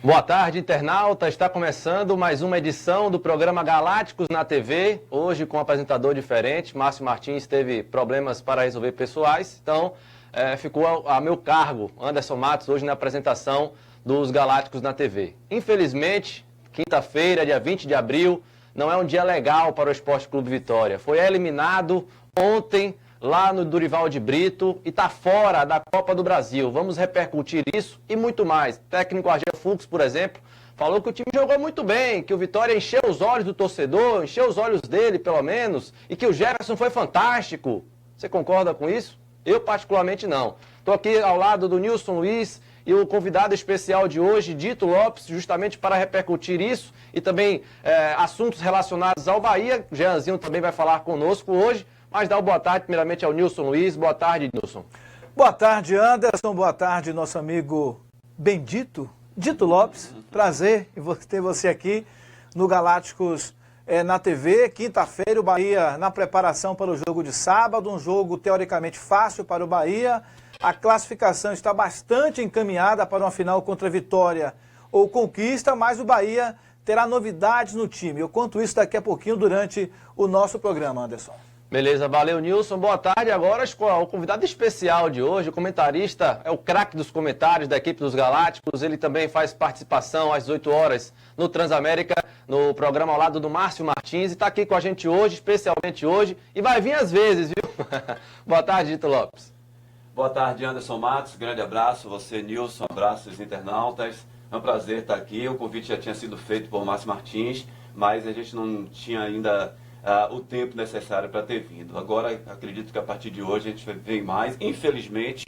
Boa tarde, internauta. Está começando mais uma edição do programa Galácticos na TV. Hoje com um apresentador diferente. Márcio Martins teve problemas para resolver pessoais, então ficou a meu cargo, Anderson Matos, hoje na apresentação dos Galácticos na TV. Infelizmente, quinta-feira, dia 20 de abril, não é um dia legal para o Esporte Clube Vitória. Foi eliminado ontem lá no Dorival de Brito e está fora da Copa do Brasil. Vamos repercutir isso e muito mais. O técnico Argel Fux, por exemplo, falou que o time jogou muito bem, que o Vitória encheu os olhos do torcedor, encheu os olhos dele, pelo menos, e que o Jefferson foi fantástico. Você concorda com isso? Eu, particularmente, não. Estou aqui ao lado do Nilson Luiz e o convidado especial de hoje, Dito Lopes, justamente para repercutir isso e também assuntos relacionados ao Bahia. O Jeanzinho também vai falar conosco hoje. Mas dá uma boa tarde, primeiramente, ao Nilson Luiz. Boa tarde, Nilson. Boa tarde, Anderson. Boa tarde, nosso amigo Bendito, Dito Lopes. Prazer em ter você aqui no Galácticos na TV. Quinta-feira, o Bahia na preparação para o jogo de sábado. Um jogo teoricamente fácil para o Bahia. A classificação está bastante encaminhada para uma final contra Vitória ou Conquista, mas o Bahia terá novidades no time. Eu conto isso daqui a pouquinho durante o nosso programa, Anderson. Beleza, valeu, Nilson. Boa tarde. Agora o convidado especial de hoje, o comentarista, é o craque dos comentários da equipe dos Galácticos. Ele também faz participação às 18 horas no Transamérica, no programa ao lado do Márcio Martins. E está aqui com a gente hoje, especialmente hoje, e vai vir às vezes, viu? Boa tarde, Dito Lopes. Boa tarde, Anderson Matos. Grande abraço. Você, Nilson. Abraços, internautas. É um prazer estar aqui. O convite já tinha sido feito por Márcio Martins, mas a gente não tinha ainda o tempo necessário para ter vindo. Agora, acredito que a partir de hoje a gente vem mais, infelizmente,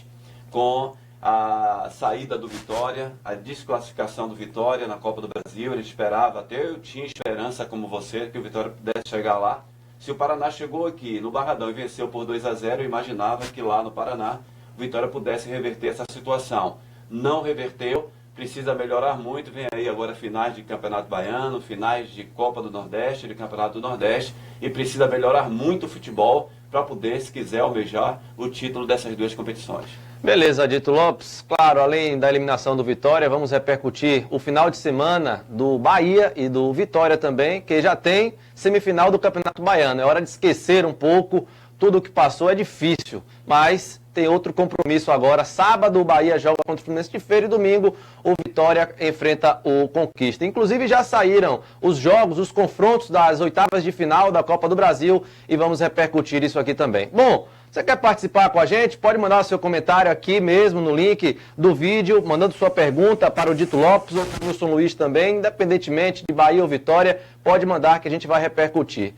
com a saída do Vitória, a desclassificação do Vitória na Copa do Brasil. Ele esperava, até eu tinha esperança como você, que o Vitória pudesse chegar lá. Se o Paraná chegou aqui no Barradão e venceu por 2-0, eu imaginava que lá no Paraná o Vitória pudesse reverter essa situação. Não reverteu. Precisa melhorar muito, vem aí agora finais de Campeonato Baiano, finais de Copa do Nordeste, de Campeonato do Nordeste, e precisa melhorar muito o futebol para poder, se quiser, almejar o título dessas duas competições. Beleza, Dito Lopes. Claro, além da eliminação do Vitória, vamos repercutir o final de semana do Bahia e do Vitória também, que já tem semifinal do Campeonato Baiano. É hora de esquecer um pouco tudo o que passou, é difícil, mas tem outro compromisso agora. Sábado o Bahia joga contra o Fluminense de Feira e domingo o Vitória enfrenta o Conquista. Inclusive já saíram os jogos, os confrontos das oitavas de final da Copa do Brasil e vamos repercutir isso aqui também. Bom, você quer participar com a gente? Pode mandar o seu comentário aqui mesmo no link do vídeo, mandando sua pergunta para o Dito Lopes ou para o Wilson Luiz também, independentemente de Bahia ou Vitória, pode mandar que a gente vai repercutir.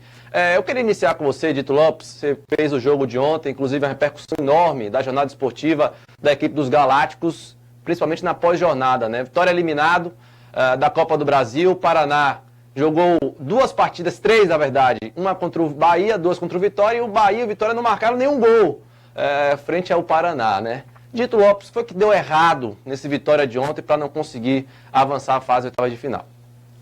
Eu queria iniciar com você, Dito Lopes. Você fez o jogo de ontem, inclusive a repercussão enorme da jornada esportiva da equipe dos Galácticos, principalmente na pós-jornada, né? Vitória eliminado da Copa do Brasil, Paraná jogou duas partidas, três na verdade, uma contra o Bahia, duas contra o Vitória, e o Bahia e o Vitória não marcaram nenhum gol frente ao Paraná, né? Dito Lopes, foi que deu errado nesse Vitória de ontem para não conseguir avançar a fase oitava de final?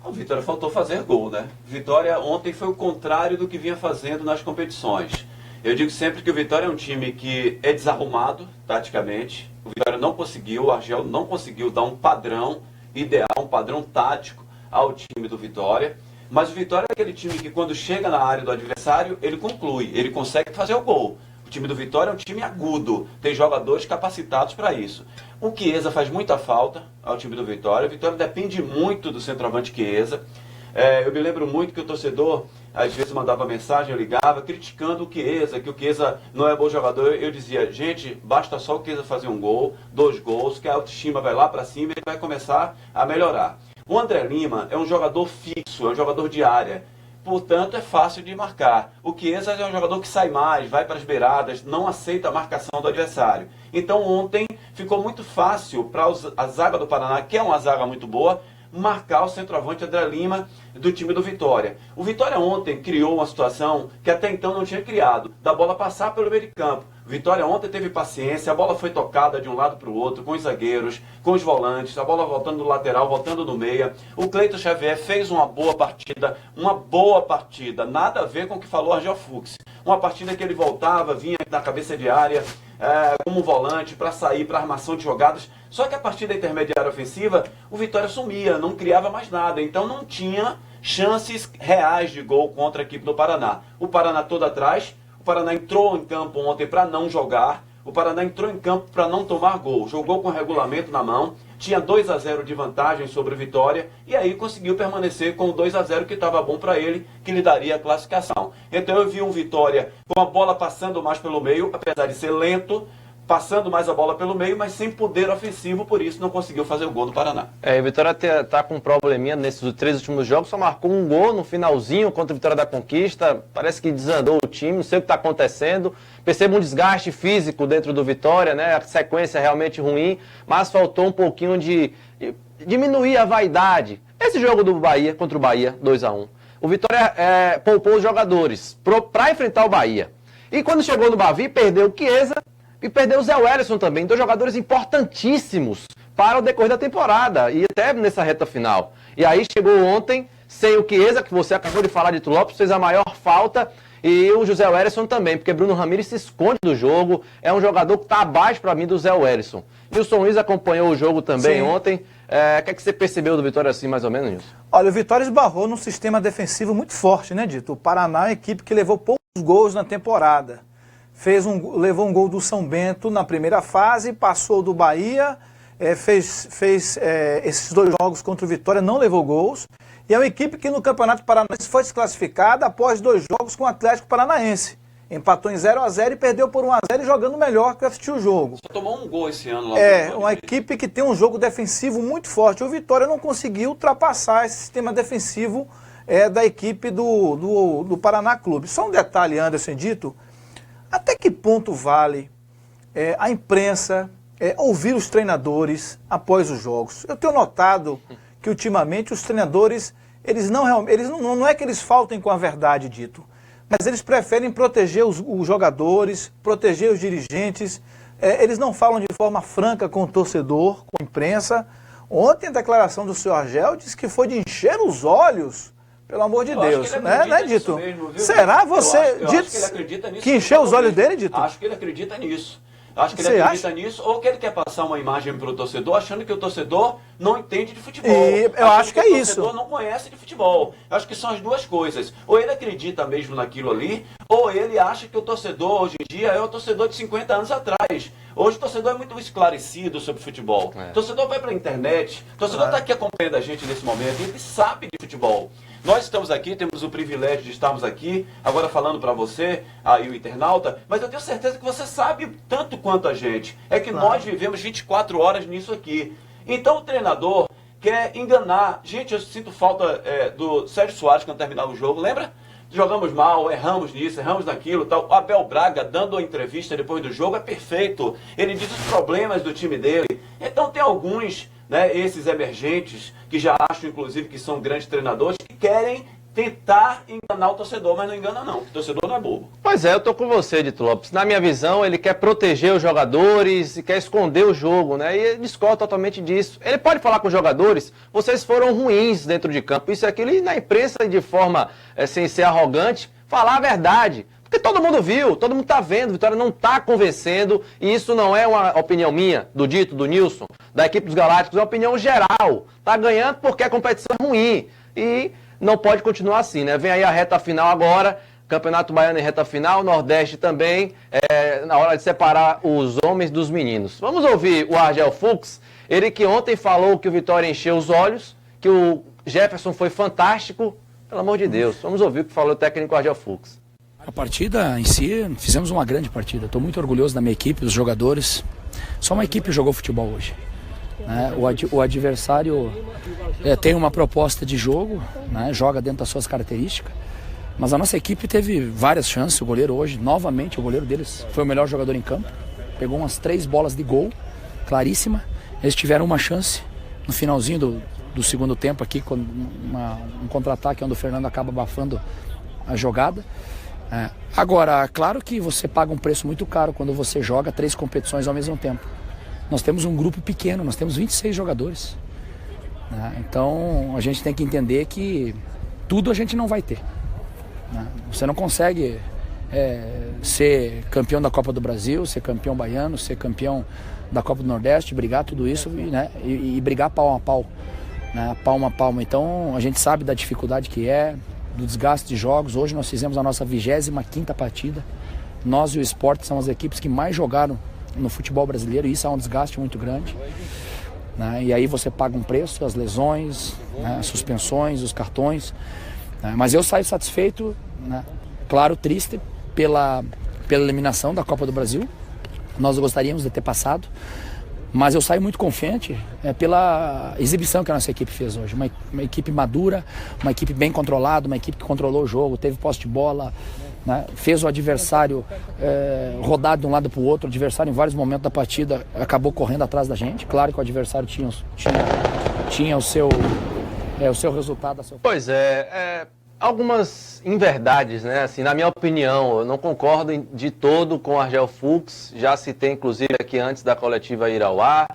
O Vitória faltou fazer gol, né? Vitória ontem foi o contrário do que vinha fazendo nas competições. Eu digo sempre que o Vitória é um time que é desarrumado, taticamente. O Vitória não conseguiu, o Argel não conseguiu dar um padrão ideal, um padrão tático ao time do Vitória. Mas o Vitória é aquele time que quando chega na área do adversário, ele conclui, ele consegue fazer o gol. O time do Vitória é um time agudo, tem jogadores capacitados para isso. O Chiesa faz muita falta ao time do Vitória. O Vitória depende muito do centroavante Chiesa. Eu me lembro muito que o torcedor, às vezes, mandava mensagem, eu ligava, criticando o Chiesa, que o Chiesa não é bom jogador. Eu dizia, gente, basta só o Chiesa fazer um gol, 2 gols, que a autoestima vai lá para cima e ele vai começar a melhorar. O André Lima é um jogador fixo, é um jogador de área. Portanto, é fácil de marcar. O Chiesa é um jogador que sai mais, vai para as beiradas, não aceita a marcação do adversário. Então, ontem ficou muito fácil para a zaga do Paraná, que é uma zaga muito boa, marcar o centroavante André Lima do time do Vitória. O Vitória ontem criou uma situação que até então não tinha criado, da bola passar pelo meio de campo. O Vitória ontem teve paciência, a bola foi tocada de um lado para o outro, com os zagueiros, com os volantes, a bola voltando do lateral, voltando no meia. O Cleiton Xavier fez uma boa partida, nada a ver com o que falou Argel Fux. uma partida que ele voltava, vinha na cabeça de área, como volante, para sair, para armação de jogadas. Só que a partir da intermediária ofensiva, o Vitória sumia, não criava mais nada. Então não tinha chances reais de gol contra a equipe do Paraná. O Paraná todo atrás, o Paraná entrou em campo ontem para não jogar, o Paraná entrou em campo para não tomar gol. Jogou com o regulamento na mão, tinha 2-0 de vantagem sobre o Vitória, e aí conseguiu permanecer com o 2-0 que estava bom para ele, que lhe daria a classificação. Então eu vi um Vitória com a bola passando mais pelo meio, apesar de ser lento, passando mais a bola pelo meio, mas sem poder ofensivo, por isso não conseguiu fazer o gol do Paraná. O Vitória tá com um probleminha nesses 3 últimos jogos, só marcou um gol no finalzinho contra o Vitória da Conquista, parece que desandou o time, não sei o que está acontecendo, percebo um desgaste físico dentro do Vitória, né? A sequência é realmente ruim, mas faltou um pouquinho de diminuir a vaidade. Esse jogo do Bahia contra o Bahia, 2-1, o Vitória poupou os jogadores para enfrentar o Bahia. E quando chegou no Bavi, perdeu o Chiesa, e perdeu o Zé Wellison também, 2 jogadores importantíssimos para o decorrer da temporada e até nessa reta final. E aí chegou ontem, sem o Chiesa, que você acabou de falar de Lopes, fez a maior falta, e o José Wellison também, porque Bruno Ramires se esconde do jogo, é um jogador que está abaixo para mim do Zé Wellison. Nilson Luiz acompanhou o jogo também ontem, o que é que você percebeu do Vitória assim, mais ou menos, Nilson? Olha, o Vitória esbarrou num sistema defensivo muito forte, né, Dito? O Paraná é uma equipe que levou poucos gols na temporada. Levou um gol do São Bento na primeira fase, passou do Bahia, fez esses 2 jogos contra o Vitória, não levou gols. E é uma equipe que no Campeonato Paranaense foi desclassificada após 2 jogos com o Atlético Paranaense. Empatou em 0-0 e perdeu por 1-0 jogando melhor que eu assisti o jogo. Só tomou um gol esse ano lá. Uma equipe que tem um jogo defensivo muito forte. O Vitória não conseguiu ultrapassar esse sistema defensivo da equipe do Paraná Clube. Só um detalhe, Anderson Dito. Até que ponto vale a imprensa ouvir os treinadores após os jogos? Eu tenho notado que ultimamente os treinadores, não é que eles faltem com a verdade, Dito, mas eles preferem proteger os jogadores, proteger os dirigentes, eles não falam de forma franca com o torcedor, com a imprensa. Ontem a declaração do senhor Argel disse que foi de encher os olhos. Pelo amor de Deus, né, Dito? Mesmo, será você, eu Dito, acho que ele acredita nisso, que encheu os olhos dele, Dito? Acho que ele acredita nisso. Acho que ele acredita nisso, ou que ele quer passar uma imagem para o torcedor, achando que o torcedor não entende de futebol. Eu acho que é isso. O torcedor não conhece de futebol. Eu acho que são as duas coisas. Ou ele acredita mesmo naquilo ali, ou ele acha que o torcedor hoje em dia é o torcedor de 50 anos atrás. Hoje o torcedor é muito esclarecido sobre futebol. O torcedor vai para a internet, o torcedor está aqui acompanhando a gente nesse momento, e ele sabe de futebol. Nós estamos aqui, temos o privilégio de estarmos aqui, agora falando para você, aí o internauta, mas eu tenho certeza que você sabe tanto quanto a gente. É que nós vivemos 24 horas nisso aqui. Então o treinador quer enganar. Gente, eu sinto falta do Sérgio Soares quando terminava o jogo, lembra? Jogamos mal, erramos nisso, erramos naquilo, tal. O Abel Braga, dando a entrevista depois do jogo, é perfeito. Ele diz os problemas do time dele. Então tem alguns, esses emergentes, que já acham, inclusive, que são grandes treinadores, que querem tentar enganar o torcedor, mas não engana não, o torcedor não é bobo. Pois é, eu tô com você, Dito Lopes. Na minha visão, ele quer proteger os jogadores e quer esconder o jogo, né? E ele discorda totalmente disso. Ele pode falar com os jogadores, vocês foram ruins dentro de campo, isso e aquilo, e na imprensa, de forma, sem ser arrogante, falar a verdade. Porque todo mundo viu, todo mundo tá vendo, Vitória não tá convencendo, e isso não é uma opinião minha, do Dito, do Nilson, da equipe dos Galácticos, é uma opinião geral. Tá ganhando porque a competição é ruim. E não pode continuar assim, né? Vem aí a reta final agora, Campeonato Baiano em reta final, Nordeste também, na hora de separar os homens dos meninos. Vamos ouvir o Argel Fux, ele que ontem falou que o Vitória encheu os olhos, que o Jefferson foi fantástico, pelo amor de Deus. Vamos ouvir o que falou o técnico Argel Fux. A partida em si, fizemos uma grande partida. Estou muito orgulhoso da minha equipe, dos jogadores. Só uma equipe jogou futebol hoje. O adversário tem uma proposta de jogo, joga dentro das suas características. Mas a nossa equipe teve várias chances. O goleiro hoje, novamente, o goleiro deles foi o melhor jogador em campo. Pegou umas 3 bolas de gol, claríssima. Eles tiveram uma chance no finalzinho do segundo tempo aqui, com um contra-ataque onde o Fernando acaba abafando a jogada. Agora, claro que você paga um preço muito caro quando você joga 3 competições ao mesmo tempo. Nós temos um grupo pequeno, nós temos 26 jogadores. Então, a gente tem que entender que tudo a gente não vai ter. Você não consegue ser campeão da Copa do Brasil, ser campeão baiano, ser campeão da Copa do Nordeste, brigar tudo isso, né? E brigar palma a pau, né? Palma a palma. Então a gente sabe da dificuldade que é, do desgaste de jogos. Hoje nós fizemos a nossa 25ª partida. Nós e o Sport são as equipes que mais jogaram no futebol brasileiro, e isso é um desgaste muito grande, né? E aí você paga um preço, as lesões, né? As suspensões, os cartões, né? Mas eu saio satisfeito, né? Claro, triste pela eliminação da Copa do Brasil. Nós gostaríamos de ter passado, mas eu saio muito confiante pela exibição que a nossa equipe fez hoje. Uma equipe madura, uma equipe bem controlada, uma equipe que controlou o jogo, teve posse de bola, né? Fez o adversário rodar de um lado para o outro. O adversário, em vários momentos da partida, acabou correndo atrás da gente. Claro que o adversário tinha o seu resultado a seu... Pois algumas inverdades, né? Assim, na minha opinião, eu não concordo de todo com o Argel Fuchs. Já citei, inclusive, aqui antes da coletiva ir ao ar.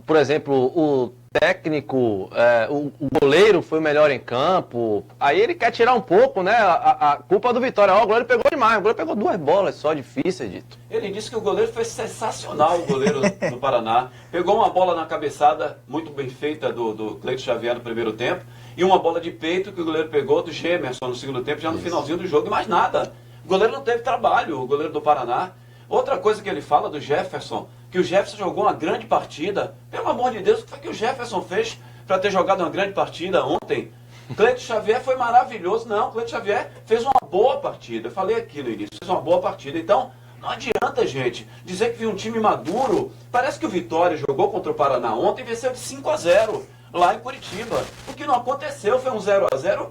Por exemplo, o técnico, o goleiro foi o melhor em campo. Aí ele quer tirar um pouco, né, a culpa do Vitória. O goleiro pegou demais, o goleiro pegou 2 bolas só, difícil, Dito. Ele disse que o goleiro foi sensacional, o goleiro do Paraná. Pegou uma bola na cabeçada, muito bem feita, do Cleiton Xavier no primeiro tempo, e uma bola de peito que o goleiro pegou do Gemerson no segundo tempo, já no finalzinho do jogo, e mais nada. O goleiro não teve trabalho, o goleiro do Paraná. Outra coisa que ele fala do Jefferson, que o Jefferson jogou uma grande partida. Pelo amor de Deus, o que foi que o Jefferson fez para ter jogado uma grande partida ontem? Cleiton Xavier foi maravilhoso. Não, Cleiton Xavier fez uma boa partida. Eu falei aqui no início, fez uma boa partida. Então, não adianta, gente, dizer que viu um time maduro. Parece que o Vitória jogou contra o Paraná ontem e venceu de 5-0 lá em Curitiba. O que não aconteceu foi um 0-0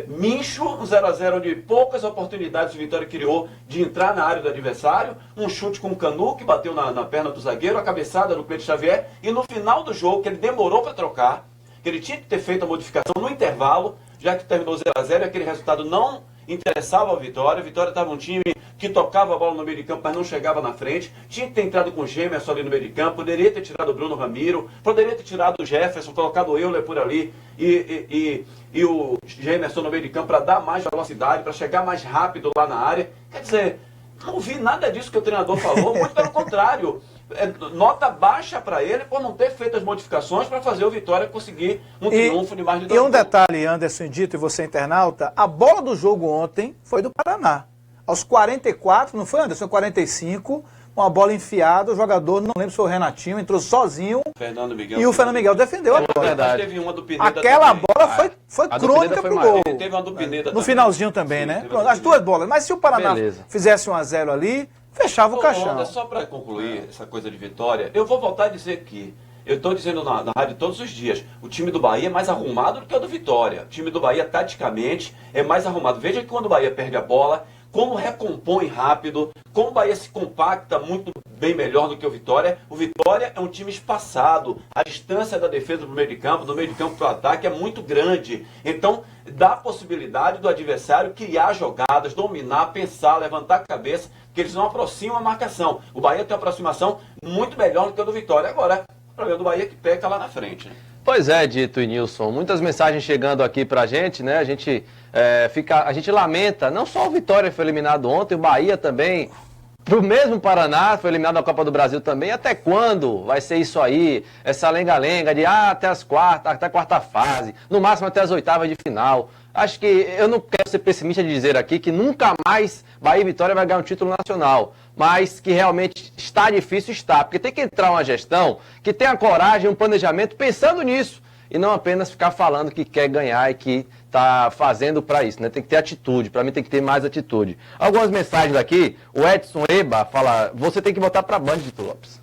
mincho, um 0-0 onde poucas oportunidades o Vitória criou de entrar na área do adversário, um chute com o Canu que bateu na perna do zagueiro, a cabeçada do Cleiton Xavier, e no final do jogo, que ele demorou para trocar, que ele tinha que ter feito a modificação no intervalo, já que terminou 0-0 e aquele resultado não interessava ao Vitória. O Vitória estava um time que tocava a bola no meio de campo, mas não chegava na frente. Tinha que ter entrado com o Gemerson ali no meio de campo, poderia ter tirado o Bruno Ramiro, poderia ter tirado o Jefferson, colocado o Euler por ali e o Gemerson no meio de campo para dar mais velocidade, para chegar mais rápido lá na área. Quer dizer, não vi nada disso que o treinador falou, muito pelo contrário. Nota baixa para ele por não ter feito as modificações para fazer o Vitória conseguir um triunfo de mais de 2 gols. E um detalhe, Anderson Dito e você internauta, a bola do jogo ontem foi do Paraná. Aos 44, não foi, Anderson? 45, uma bola enfiada, o jogador, não lembro se foi o Renatinho, entrou sozinho. Fernando Miguel. E o Fernando Miguel defendeu a bola. Teve uma do Pineda. Aquela também. bola foi crônica pro gol. Teve uma do Pineda no finalzinho também, né? As 2 bolas. Mas se o Paraná fizesse 1-0 ali, fechava o caixão. Só para concluir essa coisa de Vitória, eu vou voltar a dizer que eu estou dizendo na rádio todos os dias, o time do Bahia é mais arrumado do que o do Vitória. O time do Bahia, taticamente, é mais arrumado. Veja que quando o Bahia perde a bola, como recompõe rápido, como o Bahia se compacta muito bem melhor do que o Vitória. O Vitória é um time espaçado, a distância da defesa do meio de campo, do meio de campo para o ataque é muito grande. Então, dá a possibilidade do adversário criar jogadas, dominar, pensar, levantar a cabeça, que eles não aproximam a marcação. O Bahia tem uma aproximação muito melhor do que a do Vitória. Agora, o problema do Bahia é que peca lá na frente, né? Pois é, Dito e Nilson, muitas mensagens chegando aqui pra gente, né? A gente lamenta, não só o Vitória foi eliminado ontem, o Bahia também, pro mesmo Paraná, foi eliminado da Copa do Brasil também. Até quando vai ser isso aí? Essa lenga-lenga de até a quarta fase, no máximo até as 8ª de final. Acho que eu não quero ser pessimista de dizer aqui que nunca mais Bahia e Vitória vai ganhar um título nacional, mas que realmente está difícil, porque tem que entrar uma gestão que tenha coragem, um planejamento pensando nisso, e não apenas ficar falando que quer ganhar e que está fazendo para isso, né? Tem que ter atitude, para mim tem que ter mais atitude. Algumas mensagens aqui, o Edson Eba fala, você tem que botar para a Band, Dito Lopes.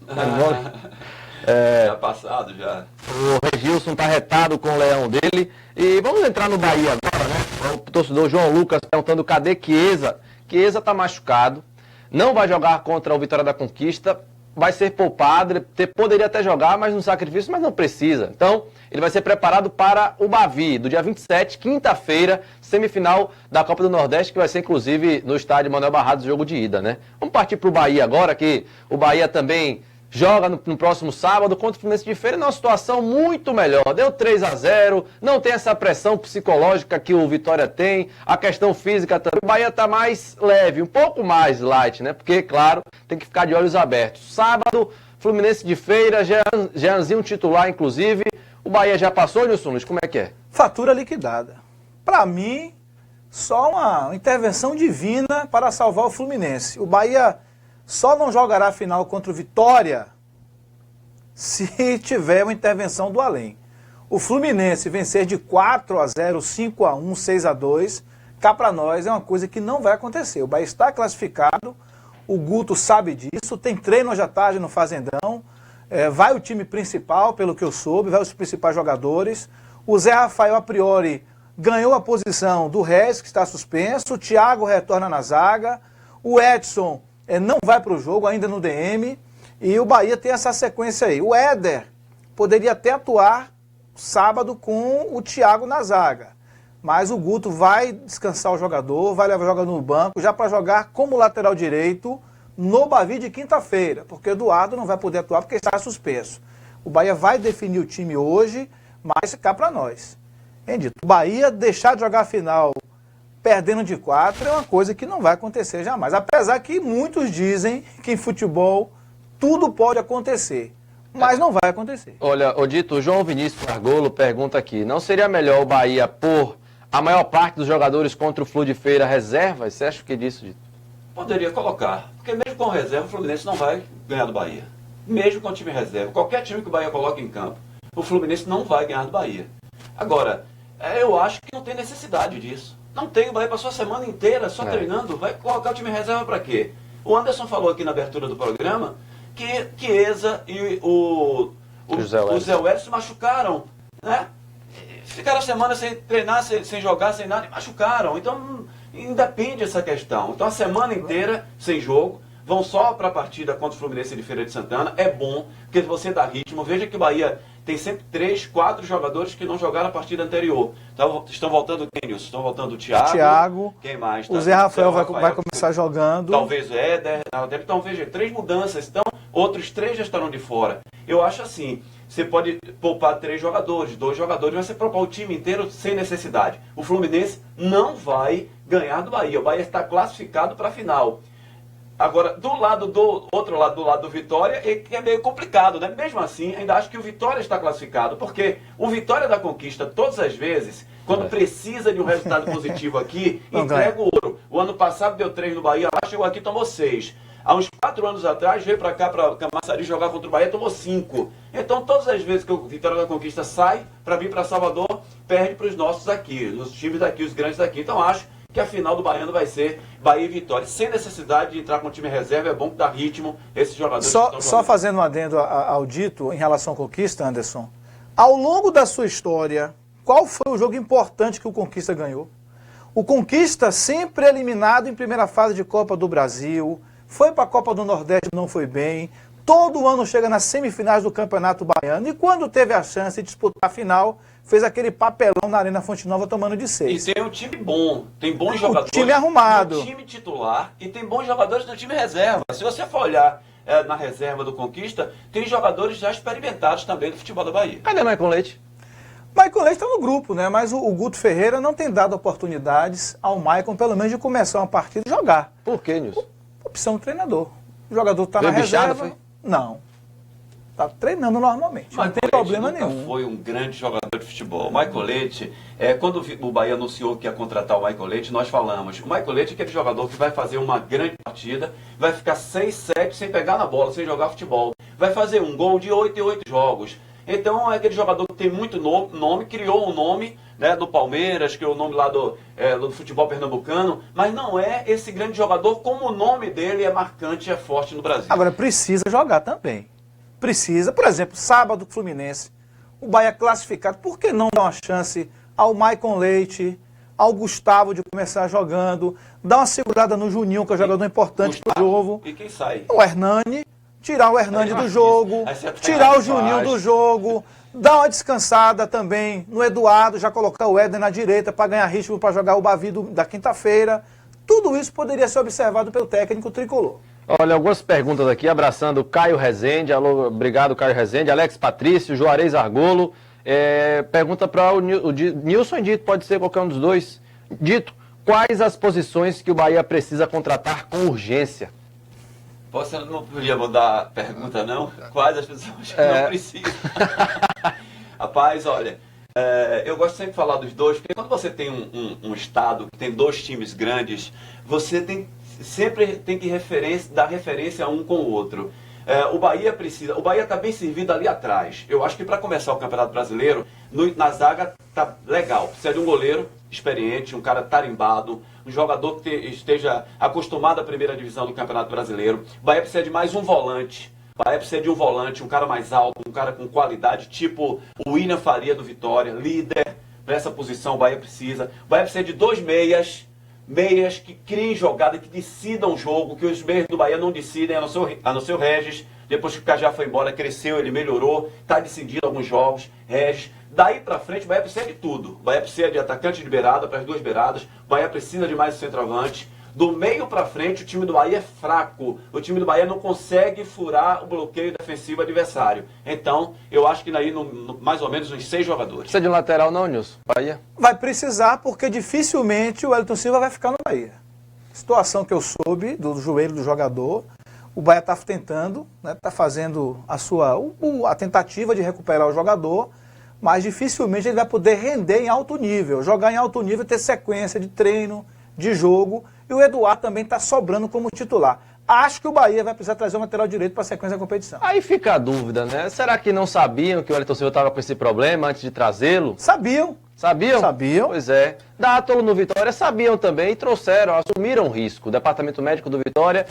Já passado, já. O Regilson está retado com o leão dele. E vamos entrar no Bahia agora, né? O torcedor João Lucas perguntando cadê Chiesa. Chiesa está machucado, não vai jogar contra o Vitória da Conquista, vai ser poupado, ele poderia até jogar, mas no sacrifício, mas não precisa. Então, ele vai ser preparado para o Bavi, do dia 27, quinta-feira, semifinal da Copa do Nordeste, que vai ser, inclusive, no estádio Manuel Barrados, jogo de ida, né? Vamos partir para o Bahia agora, que o Bahia também joga no próximo sábado contra o Fluminense de Feira numa situação muito melhor. Deu 3-0, não tem essa pressão psicológica que o Vitória tem, a questão física também. O Bahia está mais leve, um pouco mais light, né? Porque, claro, tem que ficar de olhos abertos. Sábado, Fluminense de Feira, Jeanzinho titular, inclusive. O Bahia já passou, Nilson Luiz? Como é que é? Fatura liquidada. Para mim, só uma intervenção divina para salvar o Fluminense. O Bahia só não jogará a final contra o Vitória se tiver uma intervenção do além. O Fluminense vencer de 4-0, 5-1, 6-2, cá para nós é uma coisa que não vai acontecer. O Bahia está classificado, o Guto sabe disso, tem treino hoje à tarde no Fazendão, vai o time principal, pelo que eu soube, vai os principais jogadores. O Zé Rafael, a priori, ganhou a posição do Rez, que está suspenso, o Thiago retorna na zaga, o Edson não vai para o jogo, ainda no DM, e o Bahia tem essa sequência aí. O Éder poderia até atuar sábado com o Thiago na zaga, mas o Guto vai descansar o jogador, vai levar o jogador no banco, já para jogar como lateral direito no Bavi de quinta-feira, porque o Eduardo não vai poder atuar porque está suspenso. O Bahia vai definir o time hoje, mas cá para nós. Entendi. O Bahia deixar de jogar a final perdendo de 4 é uma coisa que não vai acontecer jamais. Apesar que muitos dizem que em futebol tudo pode acontecer, mas não vai acontecer. Olha, Odito, o João Vinícius Margolo pergunta aqui, não seria melhor o Bahia pôr a maior parte dos jogadores contra o Flu de Feira reservas? Você acha o que disso, Dito? Poderia colocar, porque mesmo com reserva o Fluminense não vai ganhar do Bahia. Mesmo com o time reserva, qualquer time que o Bahia coloque em campo, o Fluminense não vai ganhar do Bahia. Agora, eu acho que não tem necessidade disso. Não tem, o Bahia passou a semana inteira só treinando, vai colocar o time reserva para quê? O Anderson falou aqui na abertura do programa que Chiesa e o Zé Welles se machucaram, né? Ficaram a semana sem treinar, sem jogar, sem nada, e machucaram. Então, independe essa questão. Então, a semana inteira sem jogo, vão só para a partida contra o Fluminense de Feira de Santana. É bom, porque você dá ritmo. Veja que o Bahia tem sempre 3, 4 jogadores que não jogaram a partida anterior. Então, estão voltando quem, Nilson? Estão voltando o Thiago. Quem mais? O Zé Rafael vai começar jogando. Talvez o Éder. Então, veja, 3 mudanças. Então, outros 3 já estarão de fora. Eu acho assim, você pode poupar 3 jogadores, 2 jogadores, mas você poupar o time inteiro sem necessidade. O Fluminense não vai ganhar do Bahia. O Bahia está classificado para a final. Agora, do outro lado do Vitória, é meio complicado, né? Mesmo assim, ainda acho que o Vitória está classificado, porque o Vitória da Conquista, todas as vezes, quando precisa de um resultado positivo aqui, entrega o ouro. O ano passado deu 3 no Bahia, lá chegou aqui e tomou 6. Há uns 4 anos atrás, veio para cá, para Camaçari, jogar contra o Bahia, tomou 5. Então, todas as vezes que o Vitória da Conquista sai para vir para Salvador, perde para os nossos aqui, os times daqui, os grandes daqui. Então, acho que a final do Baiano vai ser Bahia e Vitória. Sem necessidade de entrar com o time reserva, é bom que dá ritmo esses jogadores. Só fazendo um adendo ao Dito em relação à Conquista, Anderson. Ao longo da sua história, qual foi o jogo importante que o Conquista ganhou? O Conquista sempre eliminado em primeira fase de Copa do Brasil, foi para a Copa do Nordeste, não foi bem, todo ano chega nas semifinais do Campeonato Baiano, e quando teve a chance de disputar a final, fez aquele papelão na Arena Fonte Nova tomando de 6. E tem um time bom, tem bons jogadores. Time arrumado. No time titular e tem bons jogadores no time reserva. Se você for olhar na reserva do Conquista, tem jogadores já experimentados também do futebol da Bahia. Cadê o Maicon Leite? Maicon Leite está no grupo, né? Mas o Guto Ferreira não tem dado oportunidades ao Maicon, pelo menos, de começar uma partida e jogar. Por quê, Nilson? Opção do treinador. O jogador está na reserva. Foi? Não. Está treinando normalmente. Não tem problema nenhum. Foi um grande jogador de futebol. O Maicon Leite, quando o Bahia anunciou que ia contratar o Maicon Leite, nós falamos. O Maicon Leite é aquele jogador que vai fazer uma grande partida, vai ficar 6, 7 sem pegar na bola, sem jogar futebol. Vai fazer um gol de 8 em 8 jogos. Então é aquele jogador que tem muito nome, criou um nome, né, do Palmeiras, criou o nome lá do futebol pernambucano, mas não é esse grande jogador como o nome dele é marcante e é forte no Brasil. Agora precisa jogar também. Precisa, por exemplo, sábado Fluminense, o Bahia classificado, por que não dar uma chance ao Maicon Leite, ao Gustavo de começar jogando, dar uma segurada no Juninho, que é um jogador importante pro jogo. E quem sai? O Hernani, tirar o Hernani do jogo, tirar o Juninho do jogo, dar uma descansada também no Eduardo, já colocar o Éder na direita para ganhar ritmo para jogar o Bavi da quinta-feira. Tudo isso poderia ser observado pelo técnico tricolor. Olha, algumas perguntas aqui, abraçando o Caio Rezende. Alô, obrigado, Caio Rezende. Alex Patrício, Juarez Argolo. Pergunta para o Nilson e Dito, pode ser qualquer um dos dois. Dito, quais as posições que o Bahia precisa contratar com urgência? Você não podia mudar a pergunta, não? Quais as pessoas que não precisam? Rapaz, olha, eu gosto sempre de falar dos dois, porque quando você tem um estado que tem dois times grandes, você sempre tem que dar referência um com o outro. O Bahia está bem servido ali atrás. Eu acho que para começar o Campeonato Brasileiro, na zaga tá legal. Precisa de um goleiro experiente, um cara tarimbado, um jogador que esteja acostumado à primeira divisão do Campeonato Brasileiro. O Bahia precisa de mais um volante. O Bahia precisa de um volante, um cara mais alto, um cara com qualidade, tipo o William Faria do Vitória, líder. Para essa posição o Bahia precisa. O Bahia precisa de dois meias que criem jogada, que decidam o jogo, que os meias do Bahia não decidem, a não ser o Regis. Depois que o Cajá foi embora, cresceu, ele melhorou, está decidindo alguns jogos, Regis. Daí pra frente o Bahia precisa de tudo. O Bahia precisa de atacante de beirada para as duas beiradas, o Bahia precisa de mais centroavante. Do meio para frente, o time do Bahia é fraco. O time do Bahia não consegue furar o bloqueio defensivo adversário. Então, eu acho que daí, mais ou menos, uns 6 jogadores. Precisa de um lateral não, Nilson? Bahia? Vai precisar, porque dificilmente o Wellington Silva vai ficar no Bahia. Situação que eu soube do joelho do jogador, o Bahia está tentando, está fazendo a tentativa de recuperar o jogador, mas dificilmente ele vai poder render em alto nível, jogar em alto nível, ter sequência de treino, de jogo, e o Eduardo também está sobrando como titular. Acho que o Bahia vai precisar trazer um lateral direito para a sequência da competição. Aí fica a dúvida, né? Será que não sabiam que o Wellington Silva estava com esse problema antes de trazê-lo? Sabiam. Sabiam? Sabiam. Pois é. Dátolo no Vitória sabiam também e trouxeram, assumiram o risco. O departamento médico do Vitória,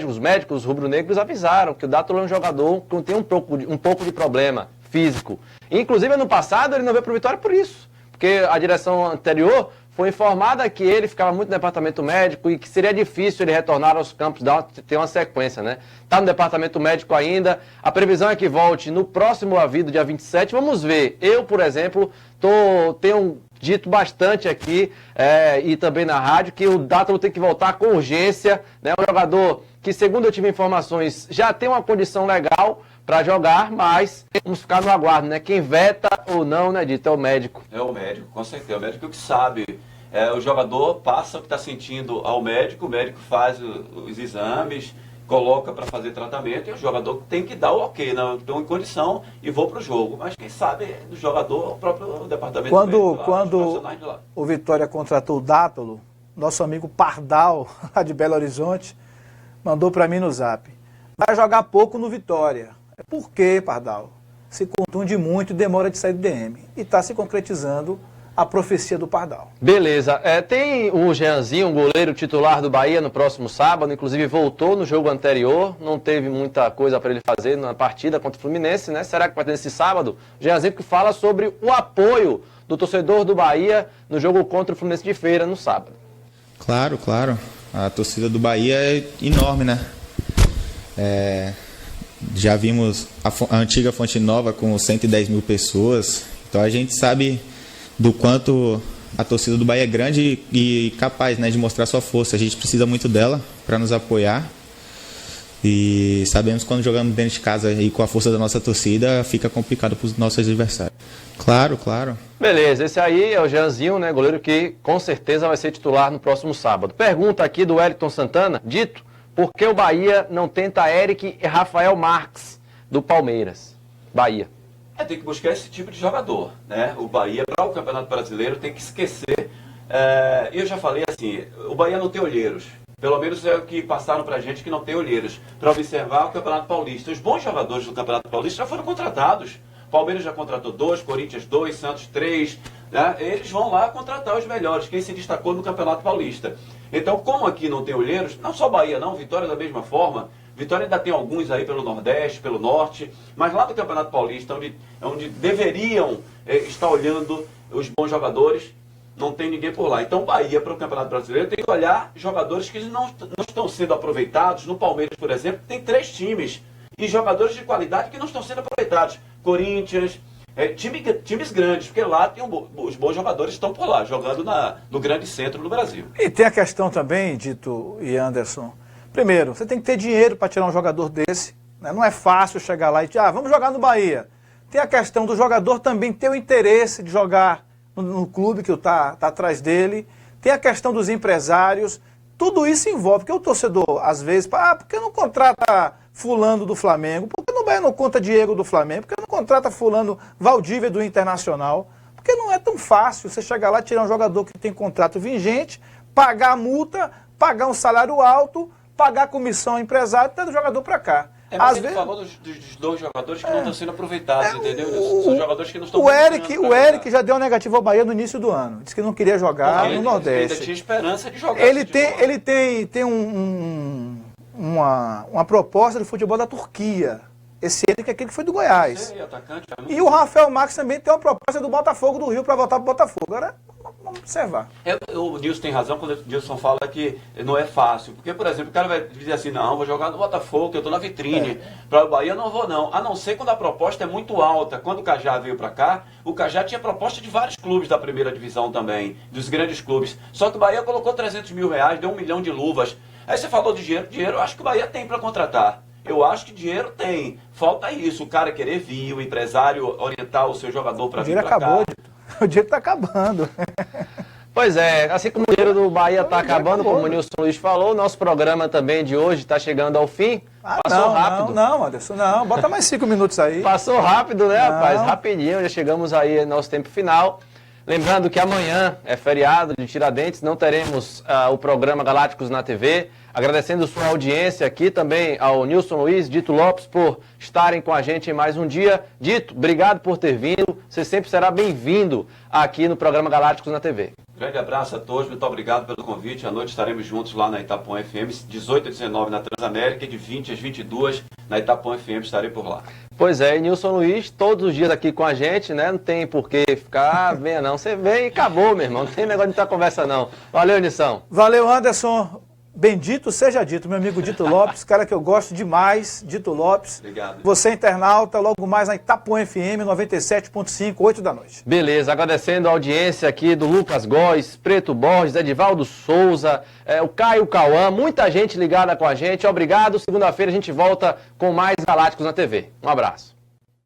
os médicos rubro-negros avisaram que o Dátolo é um jogador que tem um pouco de problema físico. Inclusive, ano passado, ele não veio para o Vitória por isso. Porque a direção anterior foi informada que ele ficava muito no departamento médico e que seria difícil ele retornar aos campos, ter uma sequência, né? Está no departamento médico ainda, a previsão é que volte no próximo aviso, dia 27, vamos ver. Eu, por exemplo, tenho dito bastante aqui e também na rádio que o Dátolo tem que voltar com urgência, né? Um jogador que, segundo eu tive informações, já tem uma condição legal para jogar, mas vamos ficar no aguardo, né? Quem veta ou não, né, Dito? É o médico. É o médico, com certeza. É o médico que sabe. O jogador passa o que está sentindo ao médico, o médico faz os exames, coloca para fazer tratamento e o jogador tem que dar o ok, não estou em condição e vou para o jogo. Mas quem sabe do jogador, o próprio departamento médico. Quando o Vitória contratou o Dátolo, nosso amigo Pardal, lá de Belo Horizonte, mandou para mim no zap. Vai jogar pouco no Vitória. Por quê, Pardal? Se contunde muito e demora de sair do DM. E está se concretizando a profecia do Pardal. Beleza. Tem o Jeanzinho, um goleiro titular do Bahia no próximo sábado, inclusive voltou no jogo anterior, não teve muita coisa para ele fazer na partida contra o Fluminense, né? Será que vai ter nesse sábado? Jeanzinho que fala sobre o apoio do torcedor do Bahia no jogo contra o Fluminense de Feira no sábado. Claro, claro. A torcida do Bahia é enorme, né? Já vimos a antiga Fonte Nova com 110 mil pessoas, então a gente sabe do quanto a torcida do Bahia é grande e capaz, né, de mostrar sua força. A gente precisa muito dela para nos apoiar e sabemos que quando jogamos dentro de casa e com a força da nossa torcida fica complicado para os nossos adversários. Claro, claro. Beleza, esse aí é o Jeanzinho, né, goleiro que com certeza vai ser titular no próximo sábado. Pergunta aqui do Wellington Santana, Dito, por que o Bahia não tenta Eric e Rafael Marques, do Palmeiras? Bahia. Tem que buscar esse tipo de jogador, né? O Bahia, para o Campeonato Brasileiro, tem que esquecer. Eu já falei assim, o Bahia não tem olheiros. Pelo menos é o que passaram pra gente que não tem olheiros. Para observar o Campeonato Paulista. Os bons jogadores do Campeonato Paulista já foram contratados. Palmeiras já contratou 2, Corinthians 2, Santos 3. Né? Eles vão lá contratar os melhores, quem se destacou no Campeonato Paulista. Então, como aqui não tem olheiros, não só Bahia não, Vitória da mesma forma. Vitória ainda tem alguns aí pelo Nordeste, pelo Norte, mas lá do Campeonato Paulista, onde deveriam estar olhando os bons jogadores, não tem ninguém por lá. Então, Bahia, para o Campeonato Brasileiro, tem que olhar jogadores que não estão sendo aproveitados. No Palmeiras, por exemplo, tem 3 times e jogadores de qualidade que não estão sendo aproveitados. Corinthians, times grandes, porque lá tem os bons jogadores estão por lá, jogando no grande centro do Brasil. E tem a questão também, Dito e Anderson, Primeiro, você tem que ter dinheiro para tirar um jogador desse. Né? Não é fácil chegar lá e dizer, vamos jogar no Bahia. Tem a questão do jogador também ter o interesse de jogar no clube que está atrás dele. Tem a questão dos empresários. Tudo isso envolve. Porque o torcedor, às vezes, por que não contrata fulano do Flamengo? Por que no Bahia não conta Diego do Flamengo? Por que não contrata fulano Valdívia do Internacional? Porque não é tão fácil você chegar lá, tirar um jogador que tem contrato vigente, pagar a multa, pagar um salário alto, pagar a comissão ao empresário e ter o jogador para cá. Mas Às ele vezes... falou dos dois jogadores que não estão sendo aproveitados, entendeu? São jogadores que não estão O Eric já deu negativo ao Bahia no início do ano. Disse que não queria jogar no Nordeste. Ele ainda tinha esperança de jogar. Ele tem uma proposta de futebol da Turquia. Esse Eric é aquele que foi do Goiás. Sei, atacante, E o Rafael Marques também tem uma proposta do Botafogo do Rio para voltar para o Botafogo. Agora, vamos observar. O Nilson tem razão quando o Nilson fala que não é fácil. Porque, por exemplo, o cara vai dizer assim, não, vou jogar no Botafogo, que eu estou na vitrine. Para o Bahia não vou não. A não ser quando a proposta é muito alta. Quando o Cajá veio para cá, o Cajá tinha proposta de vários clubes da primeira divisão também, dos grandes clubes. Só que o Bahia colocou 300 mil reais, deu 1 milhão de luvas. Aí você falou de dinheiro. Dinheiro eu acho que o Bahia tem para contratar. Eu acho que dinheiro tem. Falta isso, o cara querer vir, o empresário orientar o seu jogador para vir para cá. O dinheiro está acabando. Pois é, assim como o dinheiro do Bahia está acabando, como o Nilson Luiz falou, nosso programa também de hoje está chegando ao fim. Passou rápido. Não, Anderson, não. Bota mais 5 minutos aí. Passou rápido, né, rapaz? Rapidinho, já chegamos aí no nosso tempo final. Lembrando que amanhã é feriado de Tiradentes, não teremos o programa Galácticos na TV. Agradecendo sua audiência aqui também ao Nilson Luiz, Dito Lopes, por estarem com a gente em mais um dia. Dito, obrigado por ter vindo. Você sempre será bem-vindo aqui no programa Galácticos na TV. Grande abraço a todos, muito obrigado pelo convite. À noite estaremos juntos lá na Itapuã FM, 18 a 19 na Transamérica e de 20 às 22 na Itapuã FM, estarei por lá. Pois é, e Nilson Luiz, todos os dias aqui com a gente, né? Não tem por que ficar, venha não. Você vem e acabou, meu irmão. Não tem negócio de estar conversa, não. Valeu, Nilson. Valeu, Anderson. Bendito seja Dito, meu amigo Dito Lopes, cara que eu gosto demais, Dito Lopes. Obrigado. Você, internauta, logo mais na Itapuã FM 97.5, 8 da noite. Beleza, agradecendo a audiência aqui do Lucas Góes, Preto Borges, Edivaldo Souza, o Caio Cauã, muita gente ligada com a gente. Obrigado, segunda-feira a gente volta com mais Galácticos na TV. Um abraço.